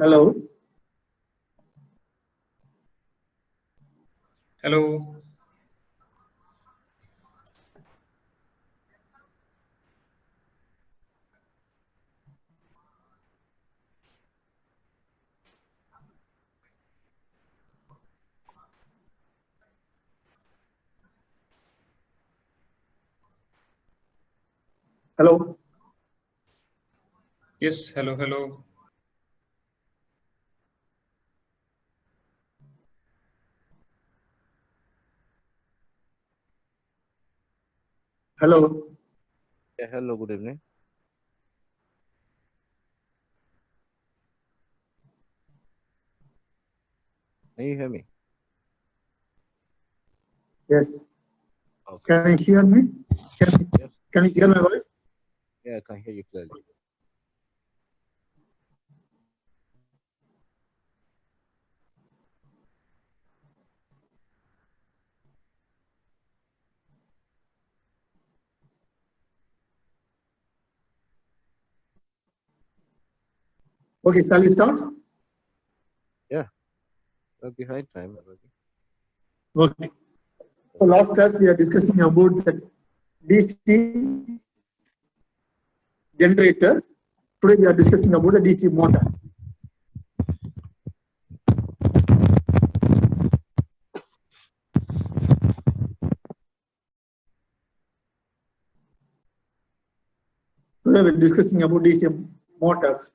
Hello. Hello. Hello. Yes, hello, hello. Hello. Yeah, hello, good evening. Can you hear me? Yes. Okay. Can you hear me? Yes. Can you hear my voice? Yeah, I can hear you clearly. Okay, shall we start? Yeah, we're behind time already. Okay. So last class we are discussing about the DC generator. Today we are discussing about the DC motor. Today we are discussing about DC motors.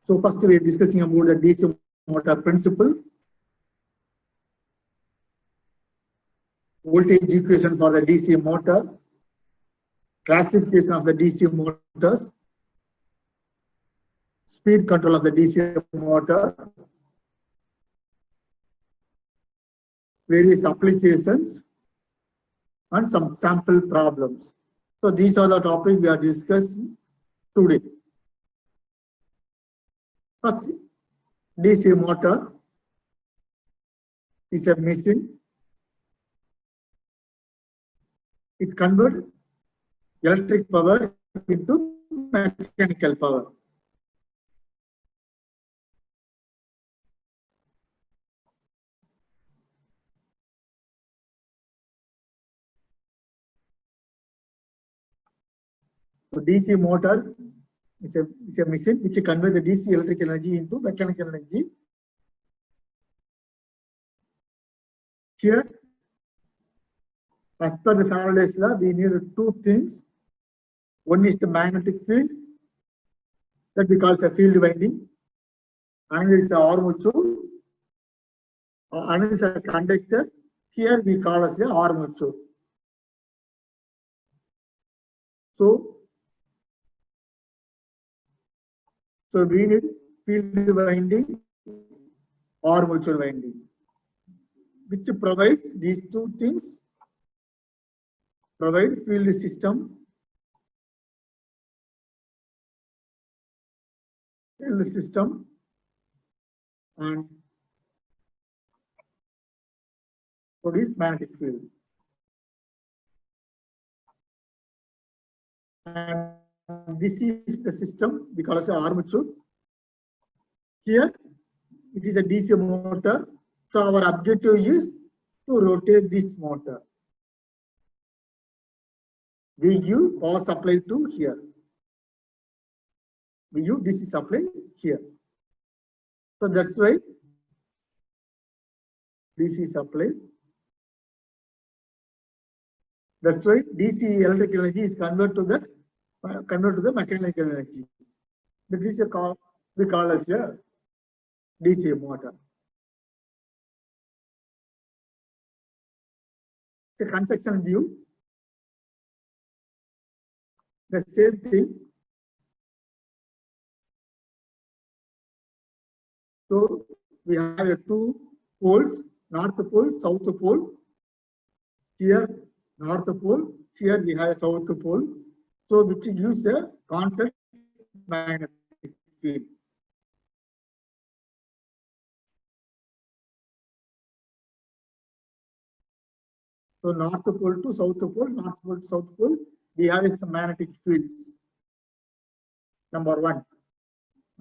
So first we are discussing about the DC motor principle, voltage equation for the DC motor, classification of the DC motors, speed control of the DC motor, various applications, and some sample problems. So these are the topics we are discussing today. First, DC motor is a machine. It converts electric power into mechanical power. So DC motor is a machine which converts the DC electric energy into mechanical energy. Here, as per the Faraday's law, we need two things. One is the magnetic field that we call as a field winding. Another is the armature. Another is a conductor. Here we call as the armature. So we need field winding, armature winding, which provides these two things. Provide field system, and produce magnetic field. And this is the system we call as an armature. Here it is a DC motor. So our objective is to rotate this motor. We give power supply to here. We use DC supply here. So that's why DC supply. That's why DC electrical energy is converted to the mechanical energy. That is we call as a DC motor. The construction view, the same thing. So we have two poles, north pole, south pole. Here north pole, here we have south pole. So which gives a constant magnetic field. So north pole to south pole, north pole to south pole, we have some magnetic fields. Number one.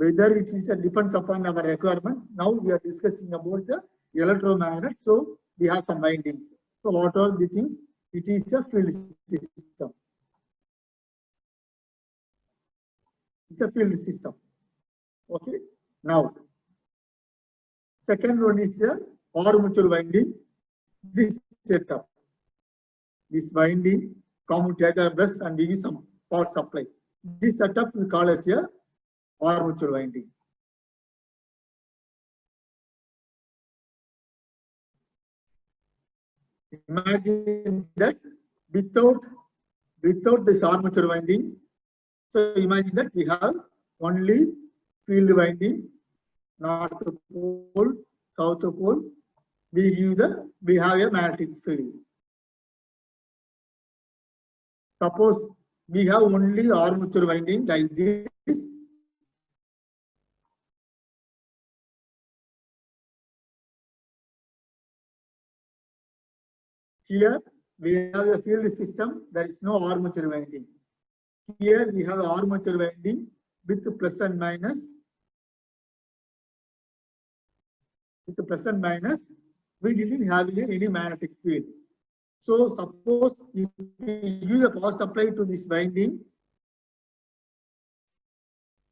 whether it is depends upon our requirement. Now we are discussing about the electromagnet. So we have some windings. So what are the things? It is a field system. It's a field system. Okay. Now, second one is a armature winding. This setup, this winding, commutator bus, and give you some power supply. This setup we call as a armature winding. Imagine that without this armature winding, so imagine that we have only field winding, north pole, south pole. We have a magnetic field. Suppose we have only armature winding like this. Here we have a field system. There is no armature winding. Here we have armature winding with plus and minus. With the plus and minus, we didn't have any magnetic field. So suppose if we use a power supply to this winding,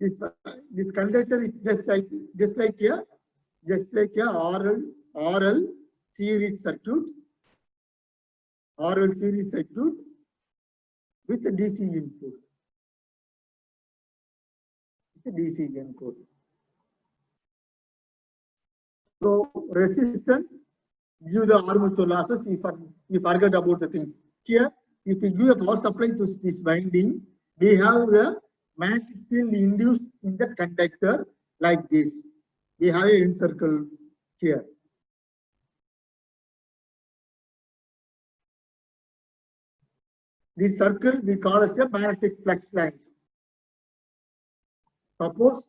this conductor is just like a RL series circuit. RL series circuit with a DC input. DC input. So resistance, give the armature losses. You forget about the things. Here, if you give a power supply to this winding, we have a magnetic field induced in the conductor like this. We have an encircle here. This circle we call as a magnetic flux lines. Suppose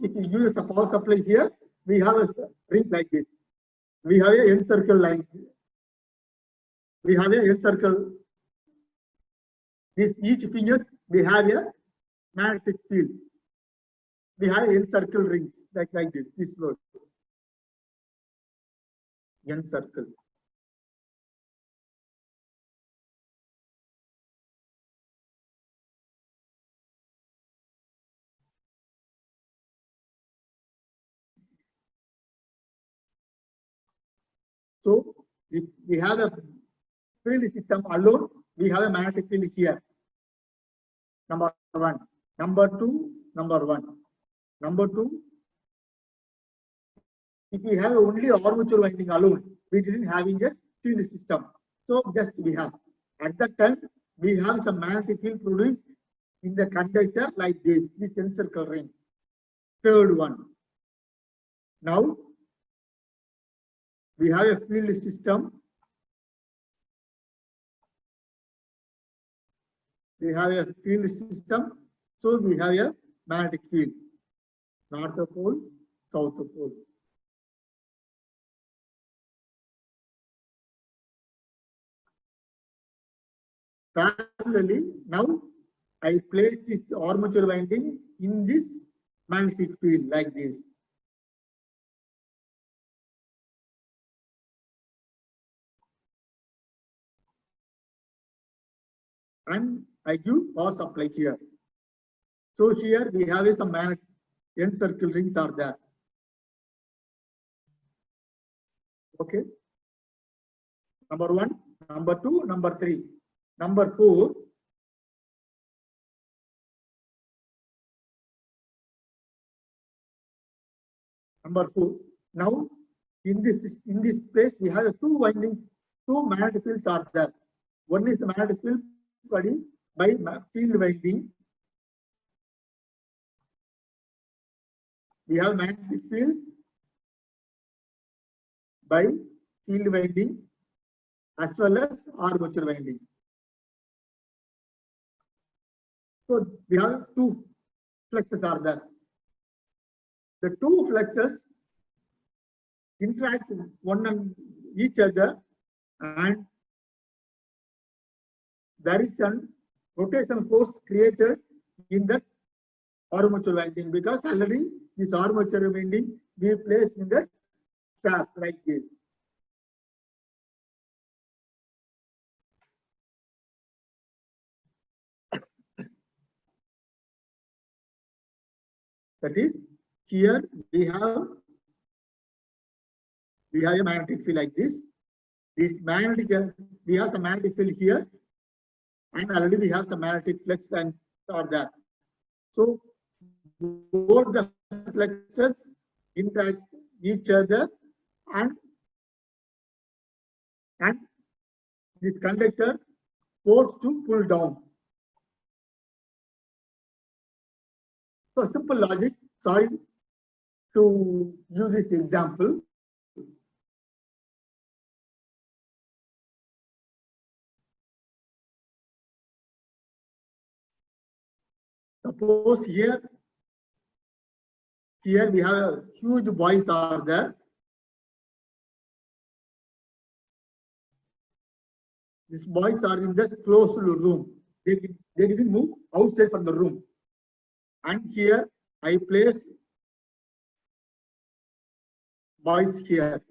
if you use a power supply here, we have a ring like this. We have a encircle line. We have a encircle. This each finger we have a magnetic field. We have encircle rings like this. This word encircle. So if we have a field system alone, we have a magnetic field here. Number one. Number two, number one. Number two, if we have only armature winding alone, we didn't having a field system. So just we have. At that time, we have some magnetic field produced in the conductor like this encircle ring. Third one. Now we have a field system. We have a field system. So we have a magnetic field. North pole, south pole. Parallelly, now I place this armature winding in this magnetic field like this. And I give power supply here. So here we have some magnetic encircle rings are there. Okay. Number one, number two, number three. Number four. Number four. Now in this place we have two windings, two magnetic fields are there. One is the magnetic field by field winding. We have magnetic field by field winding as well as armature winding. So we have two fluxes are there. The two fluxes interact one and each other, and there is a rotational force created in that armature winding, because already this armature winding we place in the shaft like this. That is, here we have a magnetic field like this. This magnetic, we have some magnetic field here, and already we have some magnetic flux lines are there. So both the fluxes interact each other, and this conductor forced to pull down. So simple logic. Sorry to use this example. Suppose here we have a huge buoys are there. These buoys are in the closed room. They didn't move outside from the room. And here I place buoys here.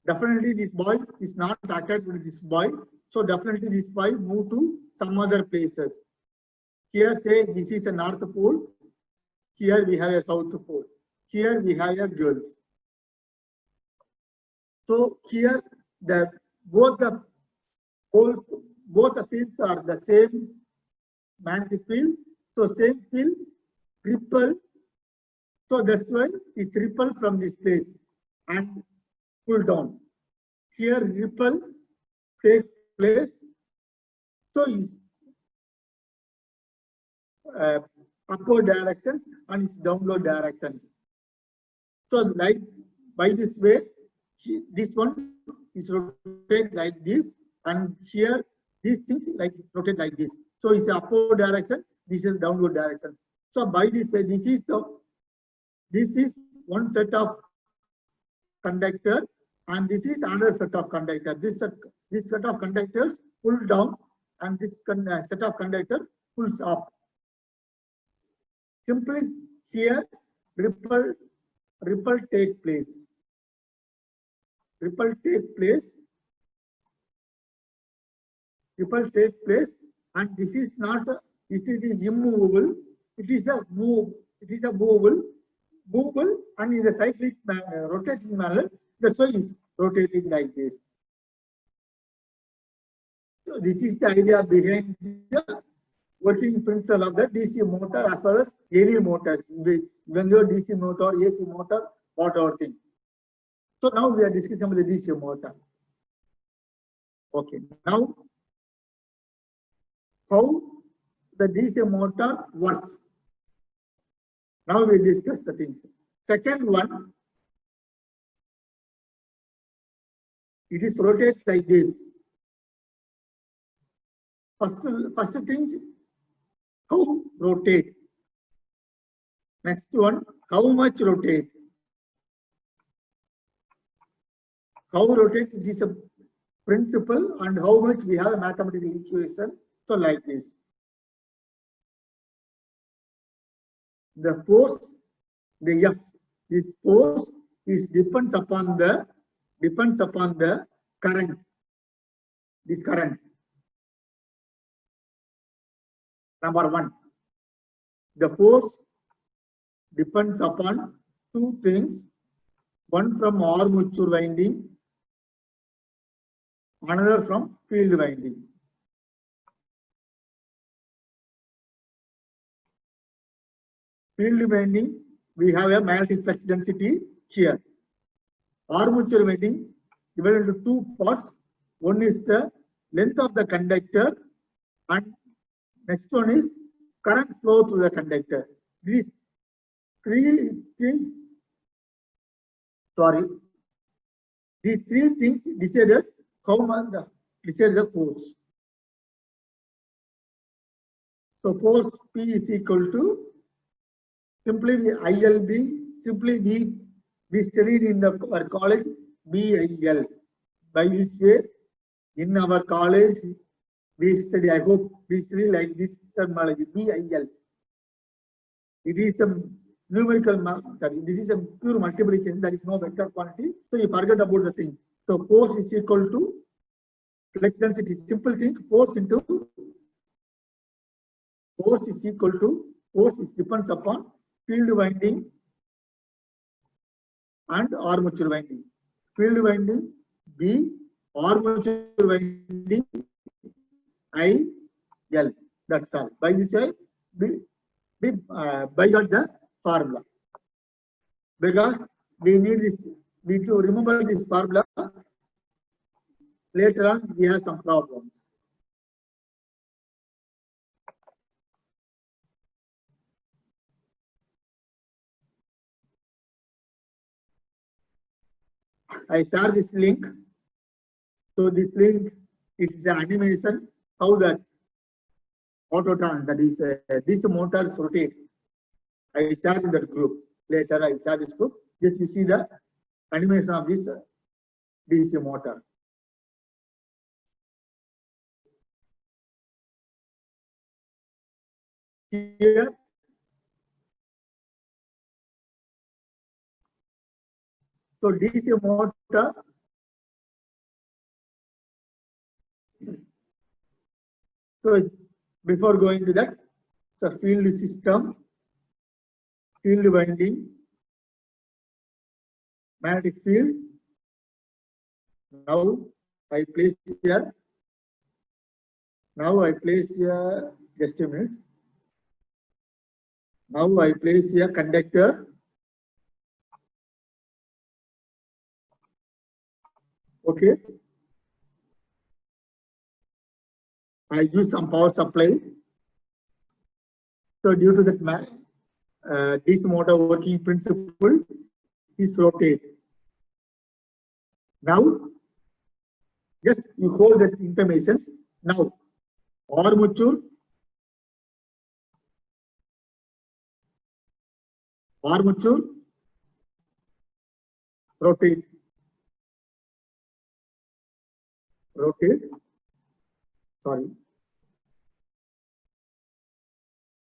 Definitely this buoy is not attached with this buoy. So definitely this buoy move to some other places. Here say this is a north pole. Here we have a south pole. Here we have a girls. So here both the poles, both the fields are the same magnetic field. So same field repel. So that's why it's repel from this place and pull down. Here repel take place. So it's upward directions and its downward directions. So like by this way, this one is rotated like this, and here these things like rotate like this. So it's upward direction, this is downward direction. So by this way, this is one set of conductor, and this is another set of conductor. This set of conductors pull down, and this set of conductor pulls up. Simply here ripple take place. Ripple take place, and this is not it is immovable. It is a movable, and in the cyclic manner, rotating manner. That's why it's rotating like this. So this is the idea behind the working principle of the DC motor as well as any motor, when you're DC motor, AC motor, whatever thing. So now we are discussing about the DC motor. Okay, now how the DC motor works. Now we discuss the things. Second one, it is rotated like this. First thing, how rotate. Next one, how much rotate. How rotate is a principle, and how much we have a mathematical equation. So like this. The force, the F, this force is depends upon the current. This current. Number one, the force depends upon two things. One from armature winding, another from field winding. Field winding, we have a magnetic flux density here. Armature winding divided into two parts. One is the length of the conductor, and next one is current flow through the conductor. These three things, these three things decided how much decide the force. So force P is equal to simply ILB, simply we studied in our college BIL. By this way, in our college we study, I hope we study like this terminology BIL, It is a numerical, sorry, this is a pure multiplication, that is no vector quantity. So you forget about the things. So force is equal to flux density, simple thing, force is equal to, force is depends upon field winding and armature winding. Field winding B, armature winding I, L. That's all. By this way, by got the formula. Because we need this, we need to remember this formula. Later on, we have some problems. I share this link. So this link, it is an animation how that autotron, that is these motors rotate. I share in that group. Later I share this group. Just you see the animation of this DC motor. Here, so DC motor, so before going to that, so field system, field winding, magnetic field. Now I place here. Now I place here, just a minute. Now I place here conductor. Okay. I use some power supply. So due to that, DC motor working principle is rotate. Now, just you hold that information. Now, armature rotate. Sorry.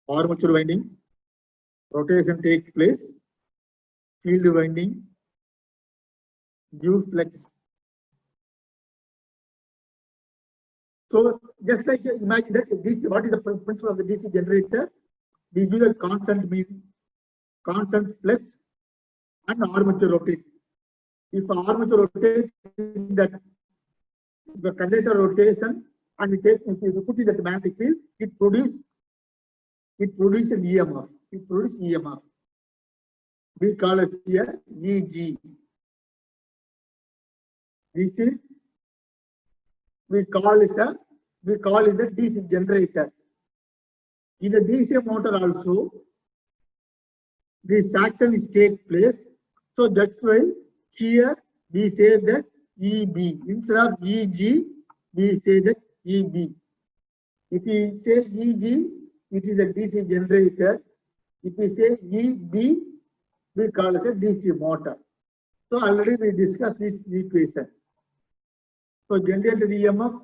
Armature winding, rotation takes place. Field winding, give flux. So just like imagine that DC, what is the principle of the DC generator? We give a constant mean, constant flux and armature rotate. If armature rotates in that the conductor rotation and it takes, if you put in that magnetic field, it produces an EMF. It produces EMF. We call it here EG. This is we call it the DC generator. In the DC motor also, this action is take place. So that's why here we say that EB. Instead of EG, we say that EB. If we say EG, it is a DC generator. If we say EB, we call it a DC motor. So already we discussed this equation. So generated EMF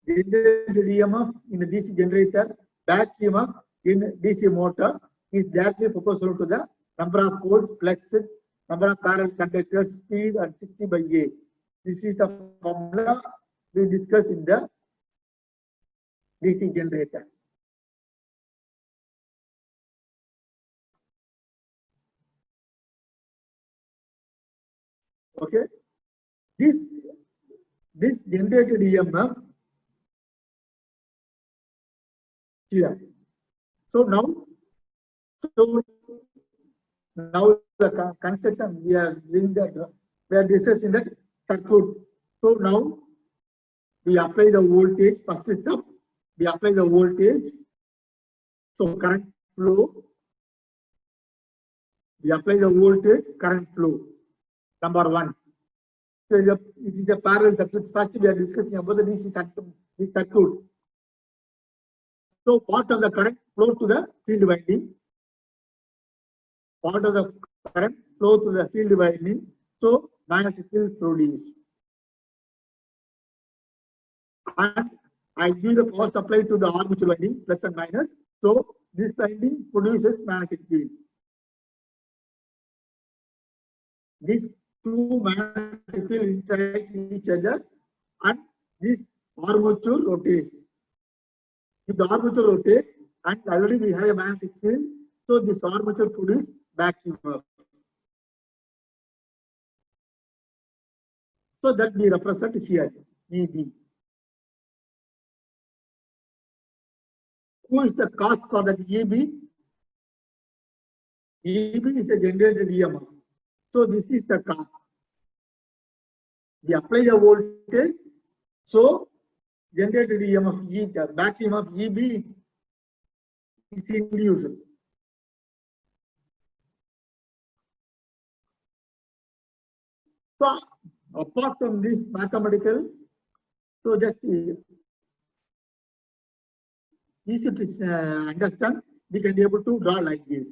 in the DC generator, back EMF in DC motor is directly proportional to the number of poles, flux, number of parallel conductors, speed, and 60 by A. This is the formula we discussed in the DC generator. Okay, this generated EMF here. So now the construction we are doing that, we are discussing that circuit. So now we apply the voltage. First step, we apply the voltage. So current flow. We apply the voltage, current flow. Number one. So it is a parallel circuit. First we are discussing about the DC circuit. So part of the current flow to the field winding. Part of the current flow to the field winding. So magnetic field produced. And I give the power supply to the armature winding, plus and minus. So this winding produces magnetic field. These two magnetic fields interact each other and this armature rotates. If the armature rotates and already we have a magnetic field, so this armature produces back EMF. So that we represent here, EB. Who is the cause for that EB? EB is a generated EMF. So this is the cause. We apply the voltage, so generated EMF E, the back EMF EB is induced. So apart from this mathematical, so just easy to understand, we can be able to draw like this.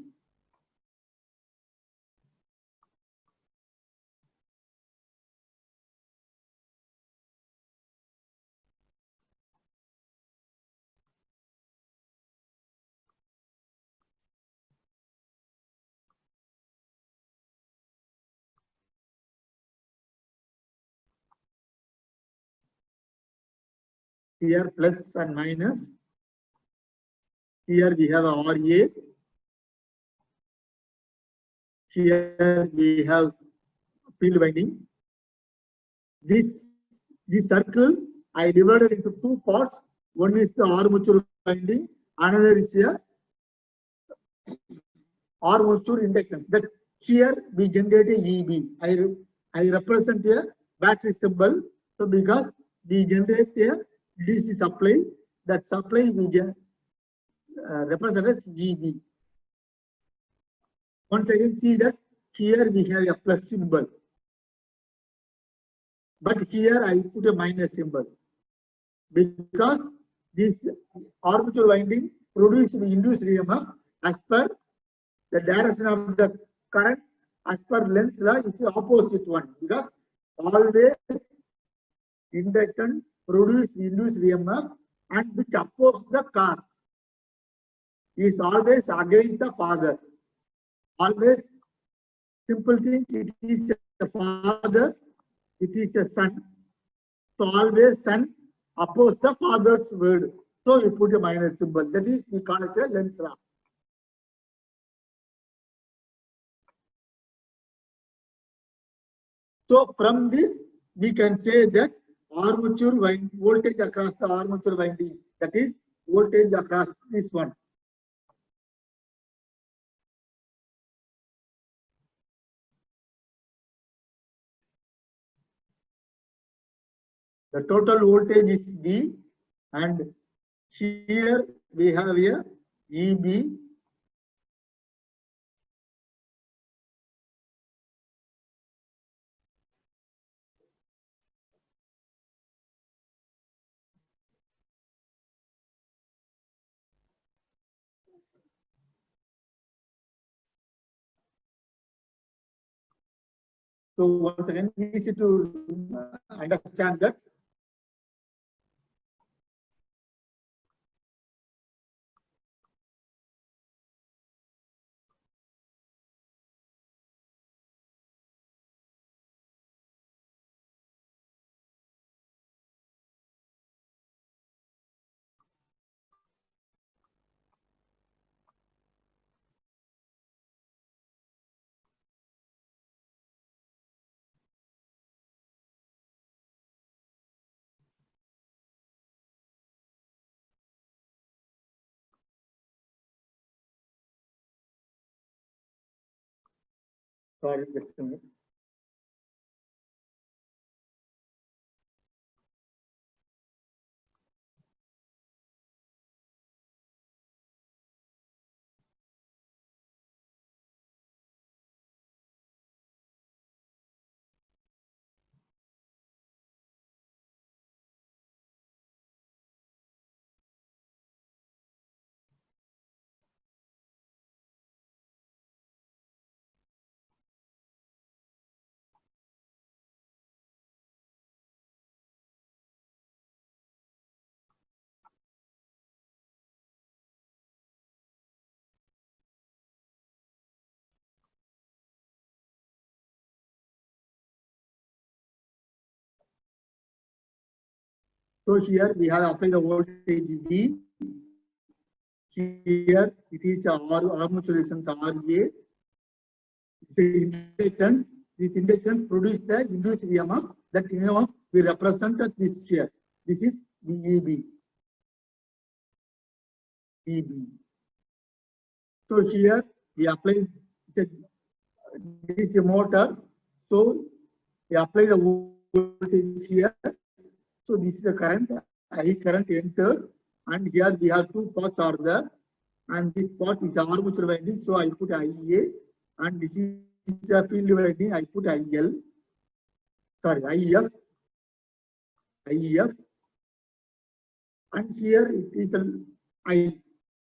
Here plus and minus. Here we have a RA. Here we have field winding. This circle I divided into two parts. One is the armature winding, another is the armature inductance. That here we generate a EB. I represent a battery symbol. So because we generate a DC supply, that supply we represent as EB. Once again, see that here we have a plus symbol, but here I put a minus symbol because this armature winding produces the induced EMF as per the direction of the current as per Lenz's law is the opposite one, because always inductance produce induced EMF and which oppose the cause is always against the father. Always simple thing, it is a father, it is a son. So always son oppose the father's word. So we put a minus symbol. That is we call it a Lenz's law. So from this we can say that armature voltage across the armature winding, that is voltage across this one. The total voltage is V, and here we have a EB. So once again, easy to understand that sorry, just a minute. So here we have applied the voltage V. Here it is armature resistance RA. The inductance, this inductance produce the induced EMF. That EMF we represent this here. This is VEB. VB. So here we apply this motor. So we apply the voltage here. So this is the current. I current entered, and here we have two parts are there, and this part is armature winding. So I put IA, and this is the field winding. I put IL. Sorry, IF, and here it is an I.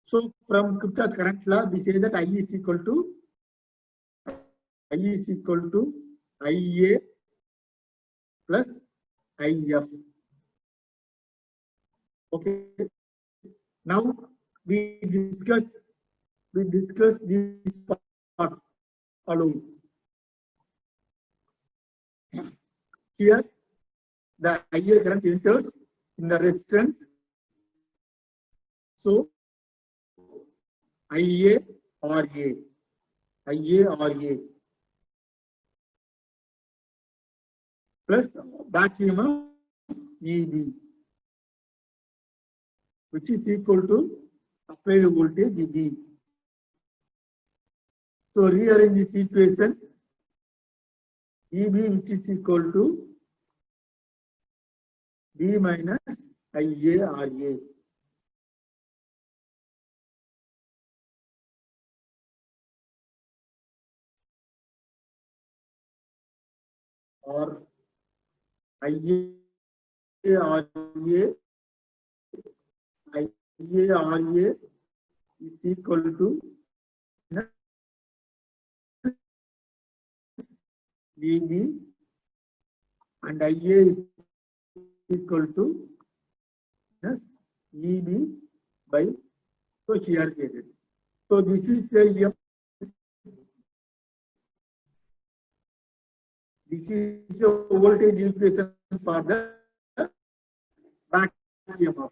So from Kirchhoff's current law, we say that I is equal to IA plus IF. Okay. Now we discuss this part alone. Here the IA current enters in the resistance. So IA RA plus back EMF EB, which is equal to applied voltage V. So rearrange this equation, EB which is equal to V minus IA RA. Or IA RA is equal to VB, and IA is equal to EB by so here created. So this is a voltage equation for the back EMF.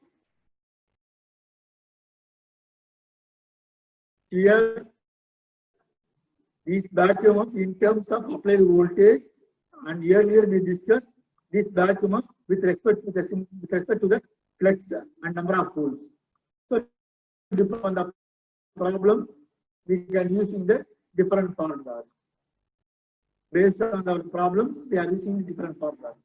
Here, this back EMF in terms of applied voltage, and earlier we discussed this back EMF with respect to the flux and number of poles. So, depending on the problem, we can use in the different formulas. Based on our problems, we are using different formulas.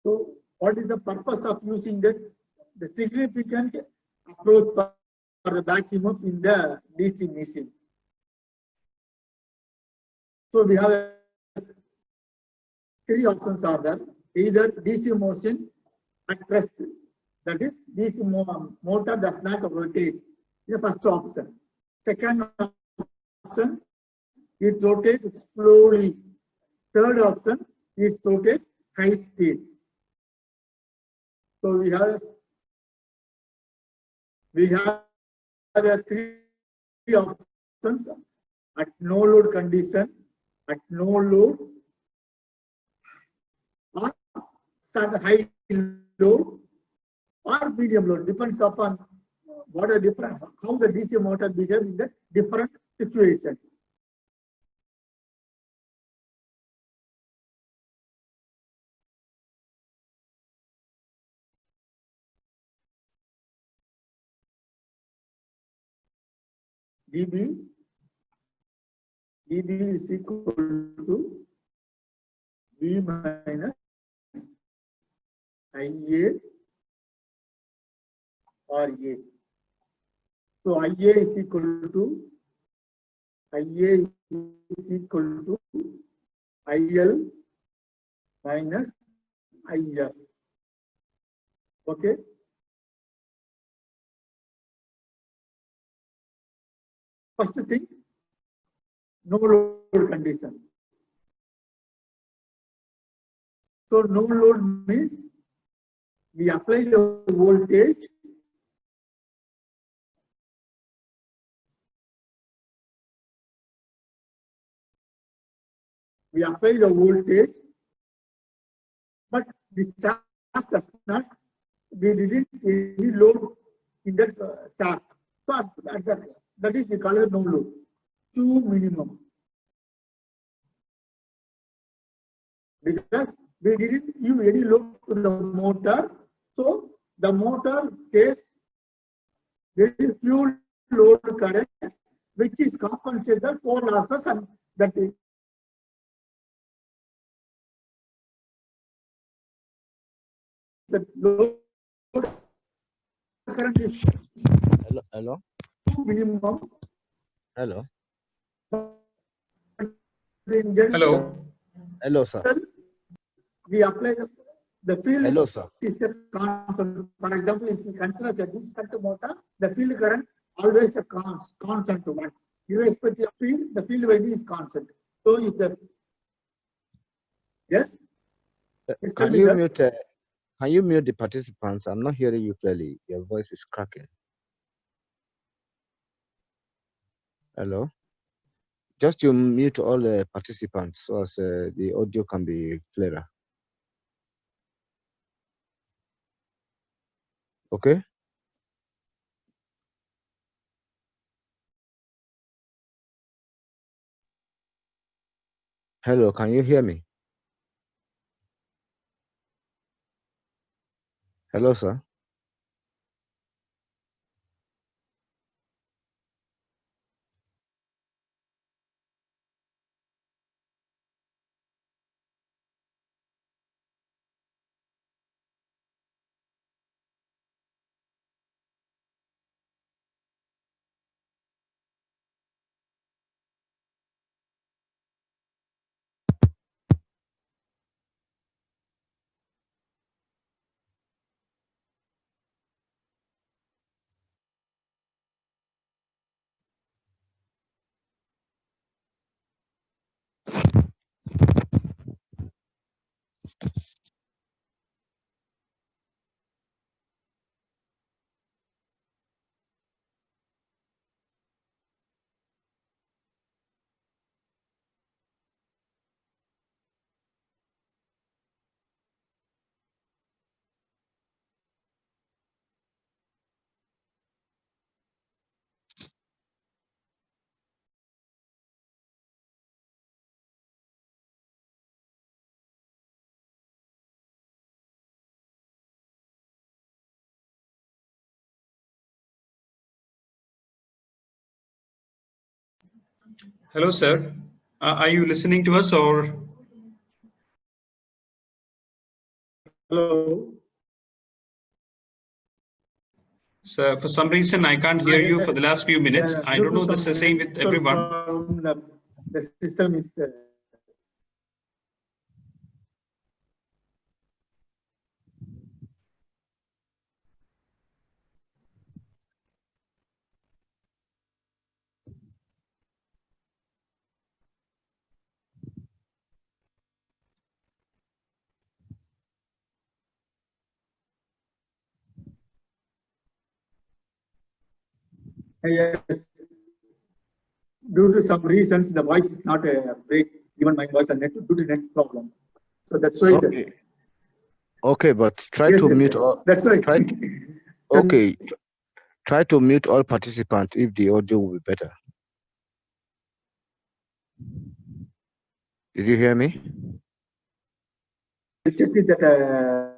So, what is the purpose of using that? The significant approach for the back EMF in the DC machine. So, we have three options are there. Either DC motion at rest, that is DC motor does not rotate. The first option. Second option, it rotates slowly. Third option, it rotates high speed. So we have three options at no load condition, at no load, or high load, or medium load. Depends upon what are different, how the DC motor behaves in the different situations. dB is equal to V minus IA RA. So IA is equal to IL minus IF. Okay. First thing, no load condition. So no load means we apply the voltage. We apply the voltage, but the shaft does not, we didn't any load in that shaft. So that is we call it no load, Q minimum. Because we didn't use any load to the motor, so the motor takes very few load current, which is compensated for losses, and that is the load current is Hello. minimum. Hello. Hello. Hello, sir. We apply the field. Hello, sir. Is a constant. For example, if you consider a DC motor, the field current always a constant one. Irrespective of field, the field value is constant. So if the yes, Can you mute? Can you mute the participants? I'm not hearing you clearly. Your voice is cracking. Hello. Just you mute all the participants so as the audio can be clearer. Okay. Hello. Can you hear me? Hello, sir. Hello, sir. Are you listening to us or? hello. Sir, for some reason, I can't hear you for the last few minutes. I don't know this is the same with everyone. The system is. Yes. Due to some reasons, the voice is not a break. Even my voice, and due to net problem. So that's why. Okay. Okay, but try Yes, to yes, mute yes. all. That's why. Try. Okay. Try to mute all participants if the audio will be better. Did you hear me? Check it that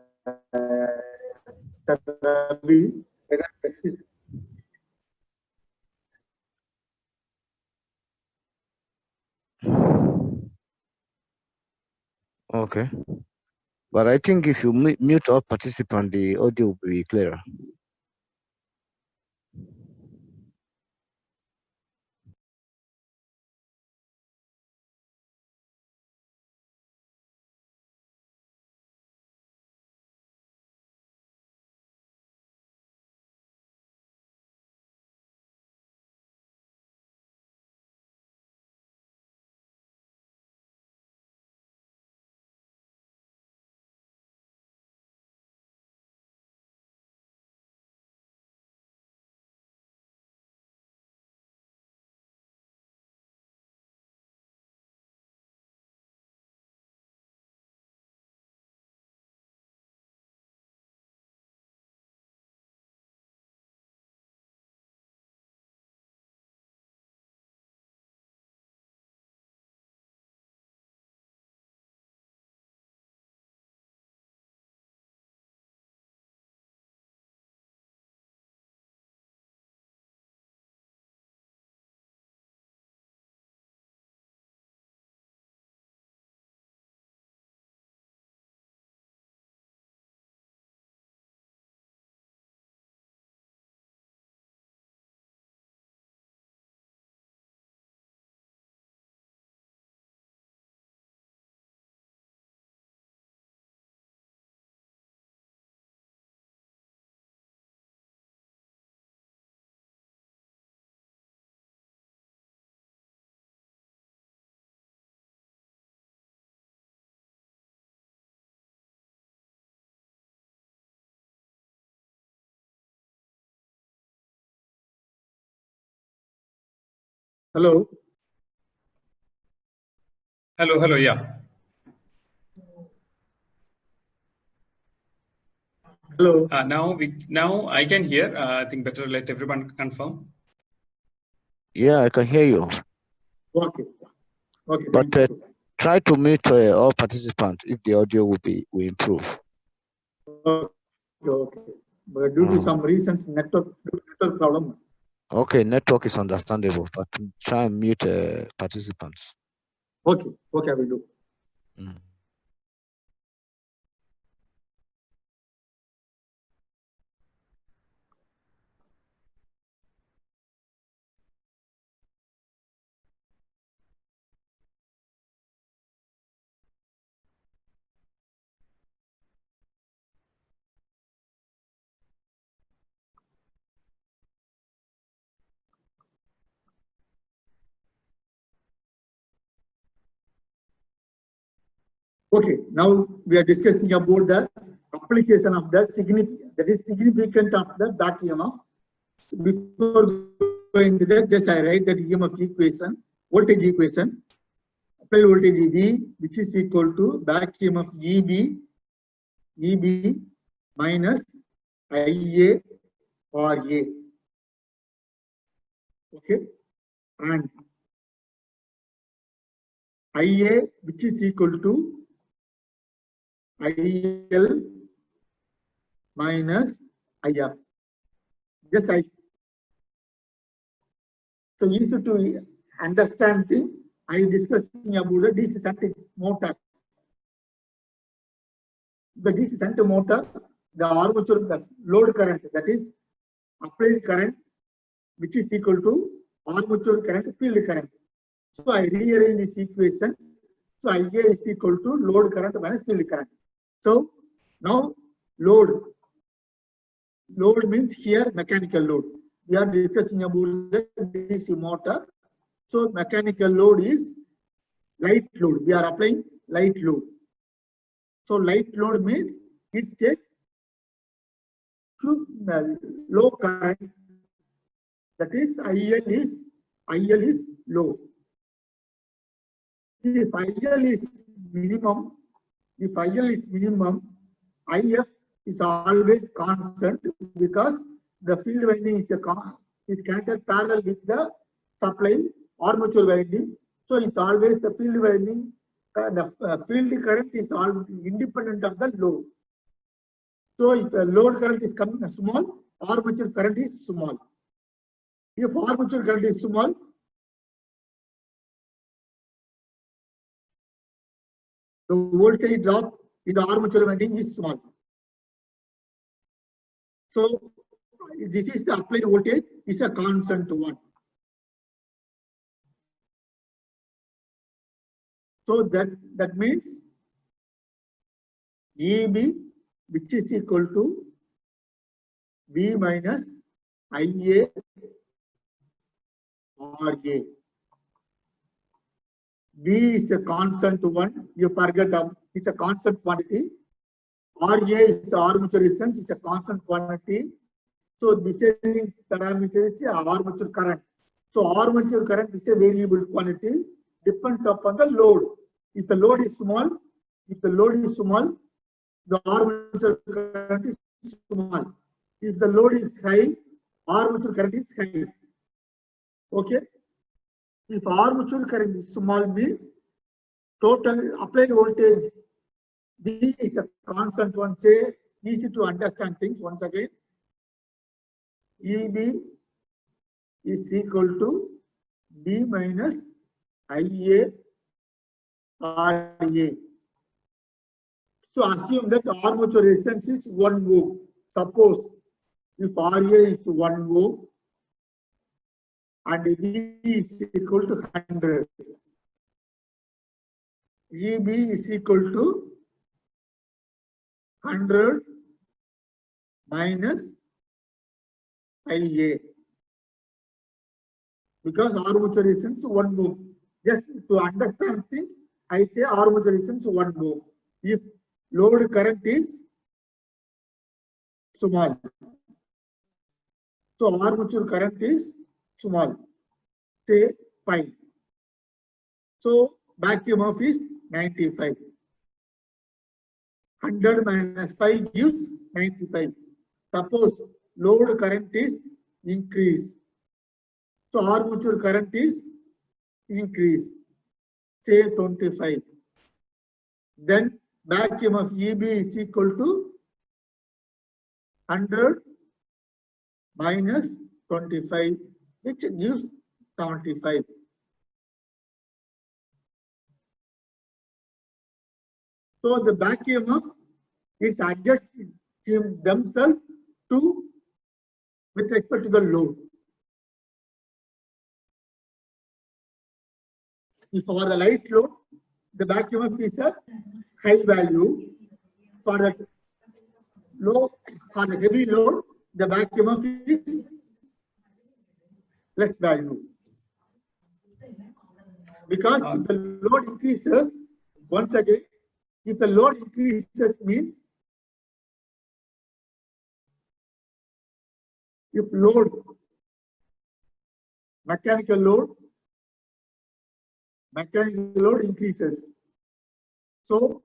Okay. But I think if you mute all participants, the audio will be clearer. Hello. Hello, yeah. Hello. Now I can hear. I think better let everyone confirm. Yeah, I can hear you. Okay. Okay. But Thank you. try to mute all participants if the audio will improve. Okay. But due to some reasons, network problem. Okay, network is understandable, but try and mute participants. Okay. Okay, I will do. Okay, now we are discussing about the application of the significant of the back EMF. Before going to that, just I write that EMF equation, voltage equation. Applied voltage V, which is equal to back EMF EB minus IA RA. Okay, and IA, which is equal to IL minus IF. Just I. So easy to understand thing. I discussing about the DC shunt motor. The DC shunt motor, the armature, the load current, that is applied current, which is equal to armature current, field current. So I rearrange this equation. So IA is equal to load current minus field current. So now load means here mechanical load. We are discussing about the DC motor. So mechanical load is light load. We are applying light load. So light load means it takes low current. That is IL is low. If IL is minimum, IF is always constant because the field winding is connected parallel with the supply armature winding. So it's always the field winding, the field current is all independent of the load. So if the load current is coming small, armature current is small. If armature current is small, the voltage drop in the armature winding is small. So this is the applied voltage, is a constant one. So that means EB, which is equal to B minus IA RA. B is a constant one. You forget it's a constant quantity. RA is the armature resistance, it's a constant quantity. So descending parameter is armature current. So armature current is a variable quantity, depends upon the load. If the load is small, the armature current is small. If the load is high, armature current is high. Okay. If armature current is small, means total applied voltage B is a constant one. Say easy to understand things once again. EB is equal to B minus IA RA. So assume that armature resistance is 1 ohm. Suppose if RA is 1 ohm and B is equal to 100. EB is equal to 100 minus IA. Because armature resistance 1 ohm. Just to understand things, I say armature resistance 1 ohm. If load current is small, so armature current is small. Say 5. So back EMF is 95. 100 minus 5 gives 95. Suppose load current is increased. So armature current is increased, say 25. Then back EMF EB is equal to 100 minus 25, which gives 75. So the back EMF is adjusting themselves to with respect to the load. If for the light load, the back EMF is a high value. For the low, for the heavy load, the back EMF is less value. Because if the load increases, once again, if the load increases means if load, mechanical load increases. So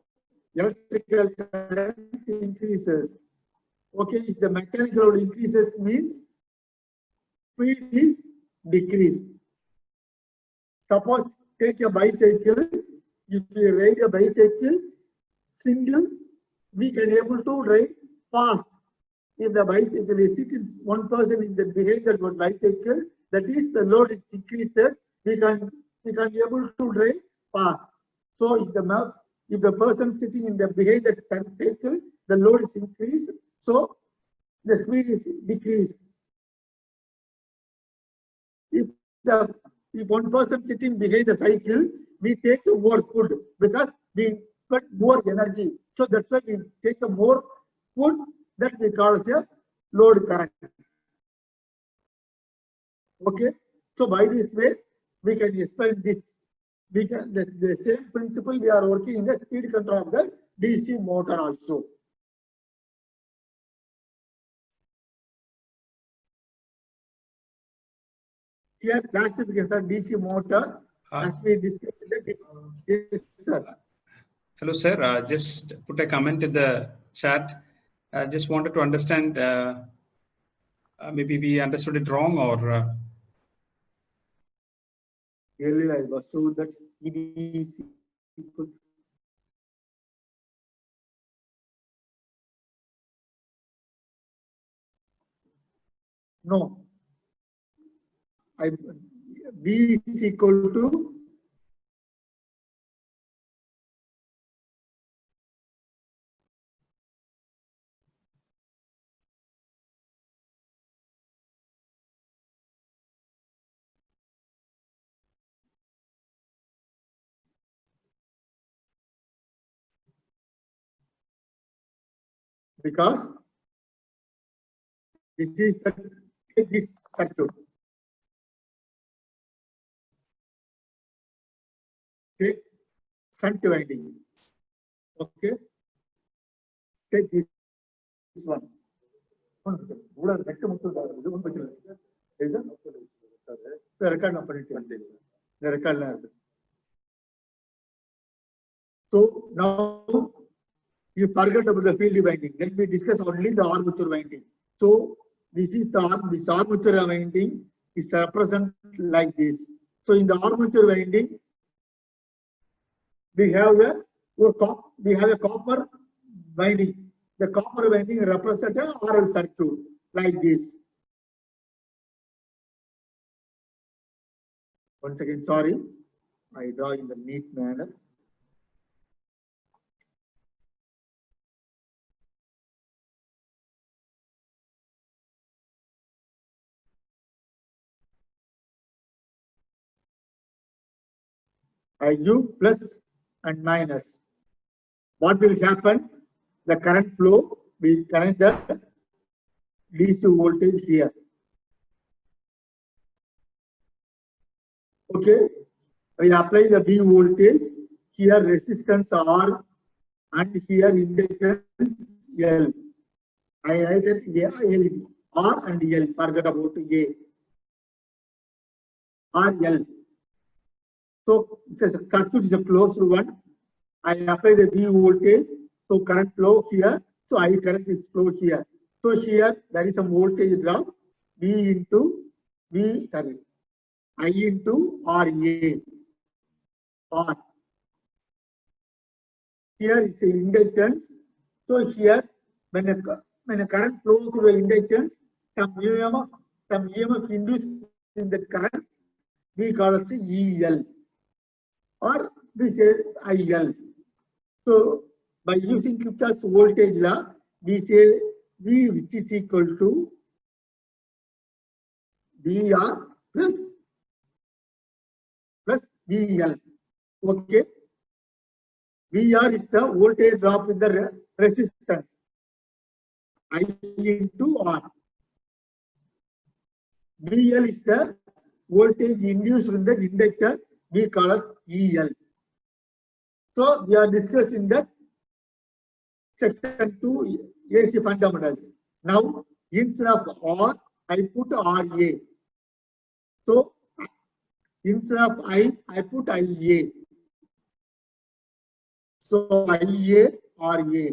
electrical current increases. Okay, if the mechanical load increases means speed is decreased. Suppose take a bicycle. If we ride a bicycle single, we can able to ride fast. If the bicycle is sitting one person in the behind that one bicycle, that is the load is increases, we can able to drive fast. So if the person sitting in the behind that cycle, the load is increased, so the speed is decreased. If one person sitting behind the cycle, we take more food because we get more energy. So that's why we take more food, that we call as a load current. Okay, so by this way we can explain this. We can the same principle we are working in the speed control of the DC motor also. Here classification DC motor as we discussed. Yes, sir. Hello, sir. Just put a comment in the chat. I just wanted to understand, maybe we understood it wrong, or Earlier I was so that EDC equal. No. B is equal to because this is this circuit. Take shunt winding. Okay. Take this one. So now you forget about the field winding. Let me discuss only the armature winding. So this is this armature winding is represented like this. So in the armature winding, we have a copper winding. The copper winding represents a RL circuit like this. Once again, sorry, I draw in the neat manner. I give plus and minus. What will happen? The current flow will connect the DC voltage here. Okay, we apply the B voltage. Here resistance R and here inductance L. I write it L, R and L. Forget about A. R L. So the circuit is a closed one. I apply the V voltage, so current flow here. So I current is flow here. So here there is a voltage drop V into V, sorry, I into RA. R. Here is the inductance. So here when a current flows through the inductance, some EMF induced in the current we call as EL or we say IL. So by using Kirchhoff's voltage law, we say V which is equal to VR plus VL. Okay. VR is the voltage drop in the resistance. I into R. VL is the voltage induced in the inductor. We call as EL. So we are discussing that section 2 AC fundamentals. Now instead of R, I put RA. So instead of I put IA. So IA, RA.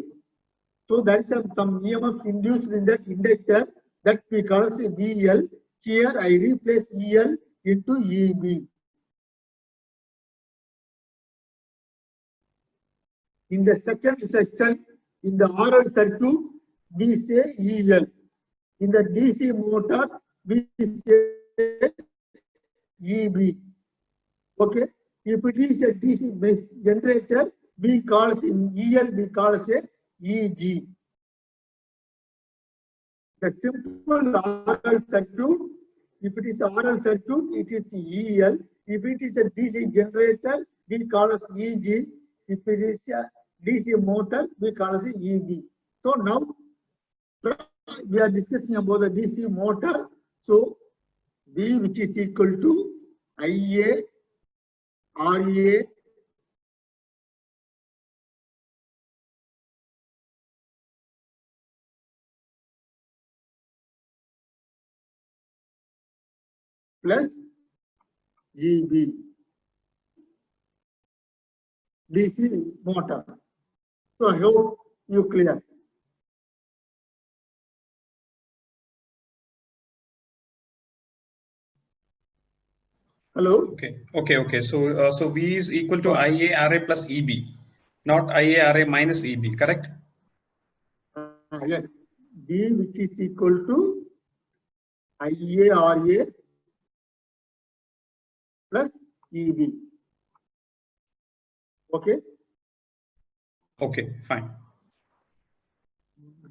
So there is some EMF induced in that inductor that we call as VL. Here I replace EL into EB. In the second section, in the RL circuit, we say EL. In the DC motor, we say EB. Okay. If it is a DC generator, we call it in EL, we call it EG. The simple RL circuit, if it is RL circuit, it is EL. If it is a DC generator, we call it EG. If it is a DC motor, we call it EB. So now we are discussing about the DC motor. So V which is equal to IA, RA, plus GB, DC motor. So I hope you clear. Hello? Okay. So V is equal to IA RA plus EB, not IA RA minus EB, correct? Yes. V which is equal to IA RA plus EB. Okay? Okay, fine.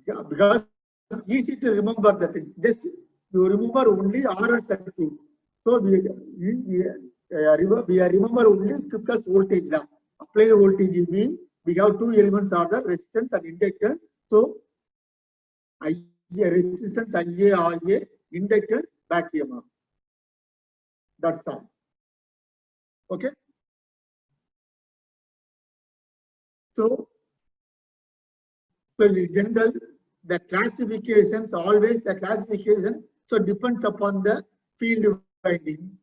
Yeah, because it's easy to remember the thing. Just you remember only RL circuit. So we remember only Kirchhoff's voltage law. Apply voltage V. We have two elements are the resistance and inductance. So IA resistance IA RA, inductance back EMF. That's all. Okay. So in general, the classifications always the classification so depends upon the field winding.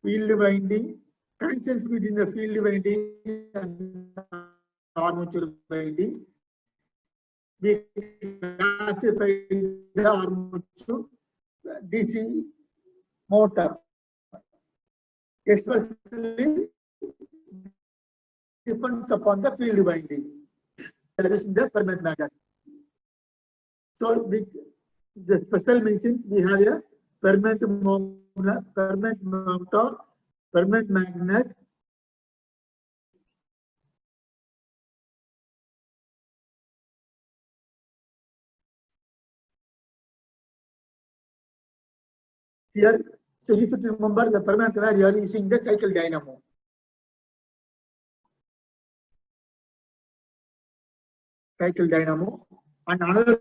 Field winding, connections between the field winding and armature winding. We classify the armature DC motor, especially depends upon the field winding. The permanent magnet. So the special machines we have a permanent motor, permanent magnet. Here, so if you remember the permanent magnet, you are using the cycle dynamo. Cycle dynamo. And another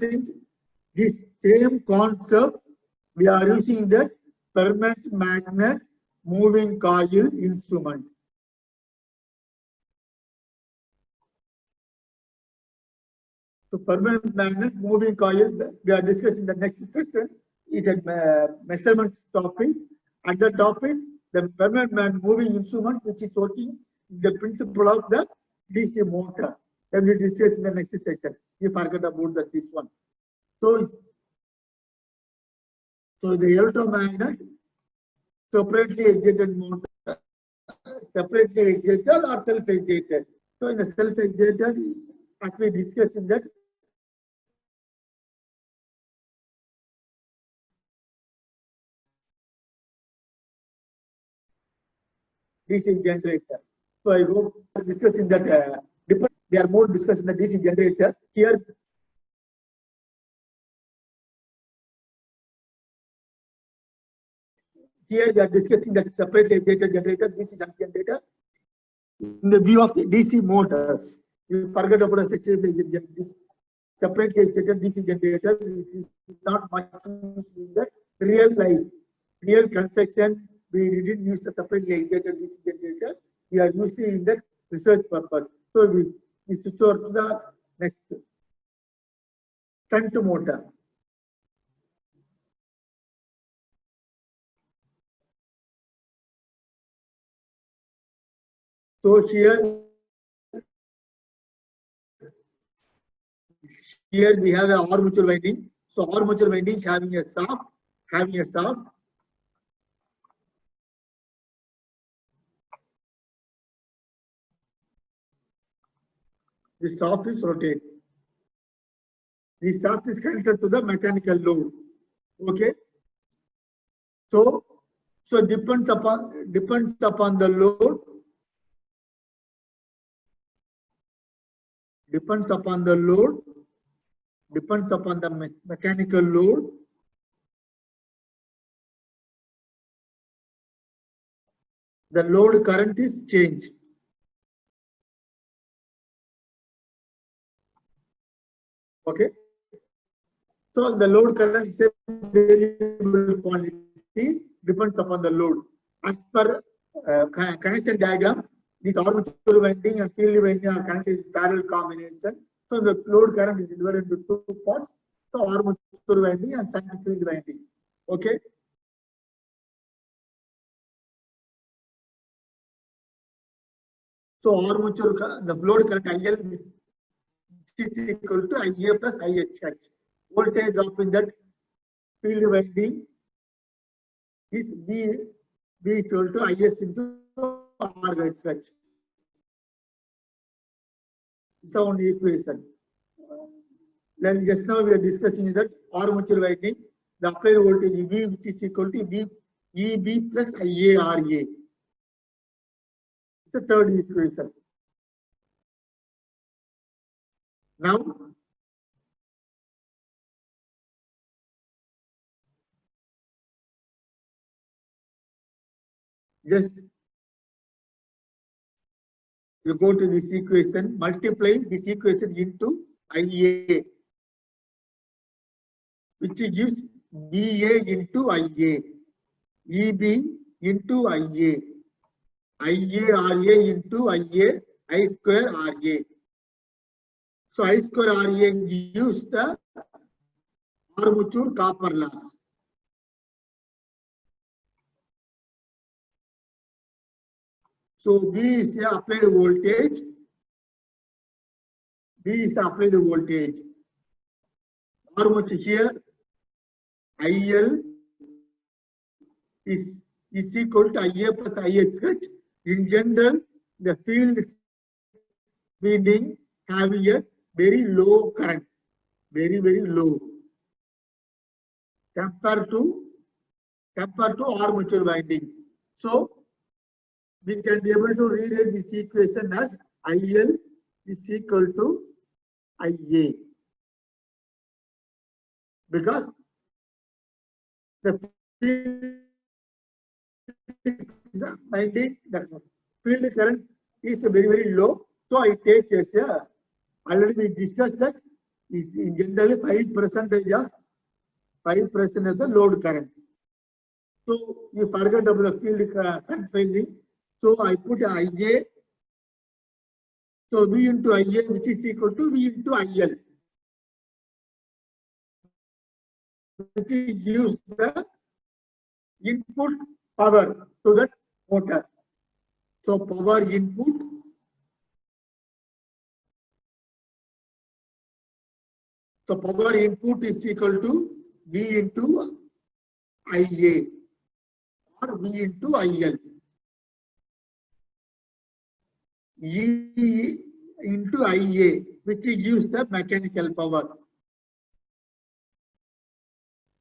thing, this same concept, we are using the permanent magnet moving coil instrument. So permanent magnet moving coil, we are discussing the next session is a measurement topic. At the topic, the permanent moving instrument which is working the principle of the DC motor. Then we discuss in the next section. We forget about this one. So the electromagnet separately excited motor, separately excited or self-excited. So in the self-excited, as we discussed in that, DC generator. So I hope discussing that they are more discussing the DC generator. Here we are discussing that separately excited generator, DC shunt generator. In the view of the DC motors, you forget about the separately excited DC generator. It is not much used in the real life, real construction. We didn't use the separately excited DC generator. We are using in the research purpose. So we switch over to the next shunt motor. So here we have a armature winding. So armature winding having a shaft. The shaft is rotated. The shaft is connected to the mechanical load. Okay. So depends upon the load. Depends upon the mechanical load. The load current is changed. Okay. So the load current is a variable quantity, depends upon the load. As per connection diagram, this armature winding and field winding are connected in parallel combination. So the load current is divided into two parts. So armature winding and shunt field winding. Okay. So armature, the load current IL is equal to IA plus IHH. Voltage drop in that field winding is V equal to IS into RHH. It's the only equation. Then just now we are discussing that armature winding, the applied voltage V which is equal to EB plus IARA. It's the third equation. Now, just you go to this equation, multiply this equation into IA, which gives BA into IA, EB into IA, IARA into IA, I square RA. So I square RA gives the armature copper loss. So B is the applied voltage. Armature here, IL is equal to IA plus ISH. In general, the field winding having a very low current, very low compared to armature winding. So we can be able to rewrite this equation as IL is equal to IA, because the field current is very low. So I take as a, already we discussed that is generally 5% of the load current. So you forget about the field current finding. So I put IA. So V into IA, which is equal to V into IL, which gives the input power. So that motor. So power input is equal to V into IA or V into IL. E into IA, which gives the mechanical power.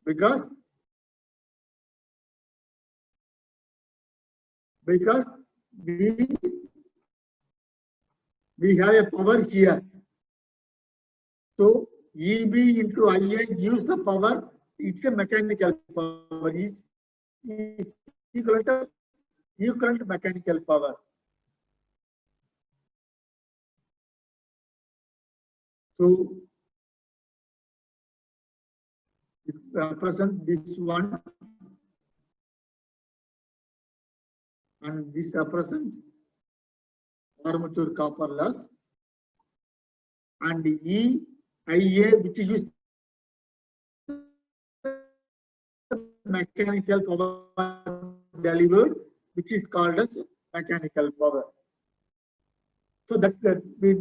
Because we have a power here. So EB into IA gives the power. It's a mechanical power. Is equivalent mechanical power. So it represents this one, and this represents armature copper loss, and EIA, which is mechanical power delivered, which is called as mechanical power. So that we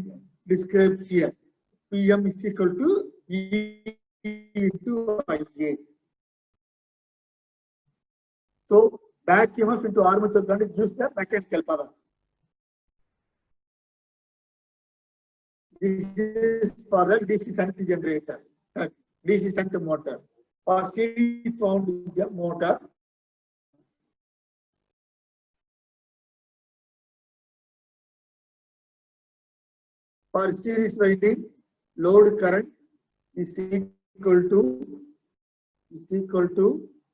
describe here. PM is equal to E into IA. So back EMF into armature current gives the mechanical power. This is for the DC shunt generator, DC shunt motor. For series wound motor, for series winding, load current is equal to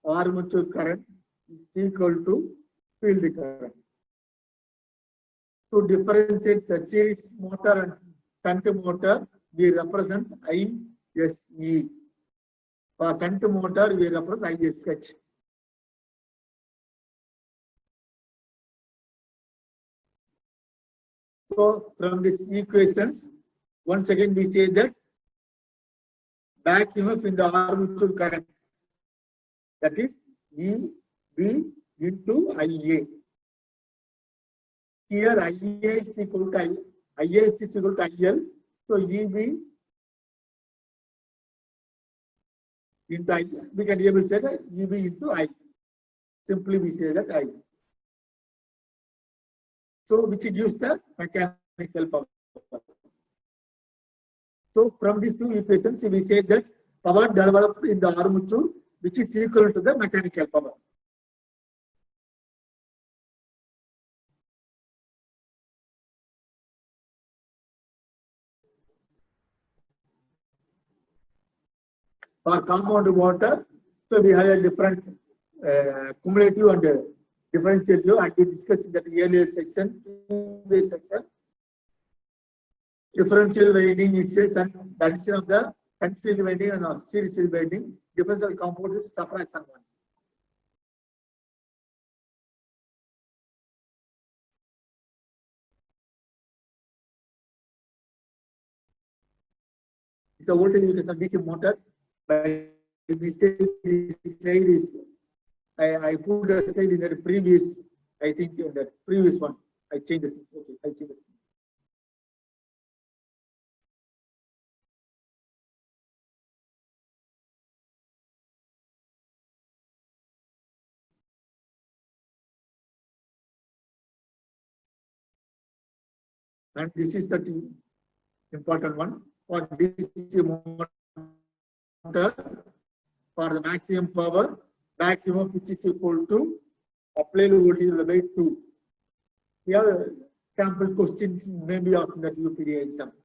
armature current is equal to field current. To differentiate the series motor and shunt motor, we represent ISE. For shunt motor, we represent ISH. So from these equations, once again we say that back EMF in the armature current, that is EB into IA. Here IA is equal to IL. So EB into I, we can be able to say that EB into I. Simply we say that I. So which gives the mechanical power. So from these two equations, we say that power developed in the armature, which is equal to the mechanical power. For compound water, so we have a different cumulative and differential, and we discussed in that earlier section, Differential winding is the addition of the shunt field winding and series field winding. Differential compound is subtraction one. It's a voltage with a DC motor. By mistake, this slide is I put the slide in the previous. I think in the previous one I changed it. Okay, I changed it. And this is the important one for DC motor. For the maximum power, back EMF which is equal to applied voltage by 2. We have sample questions maybe of that UPD exam.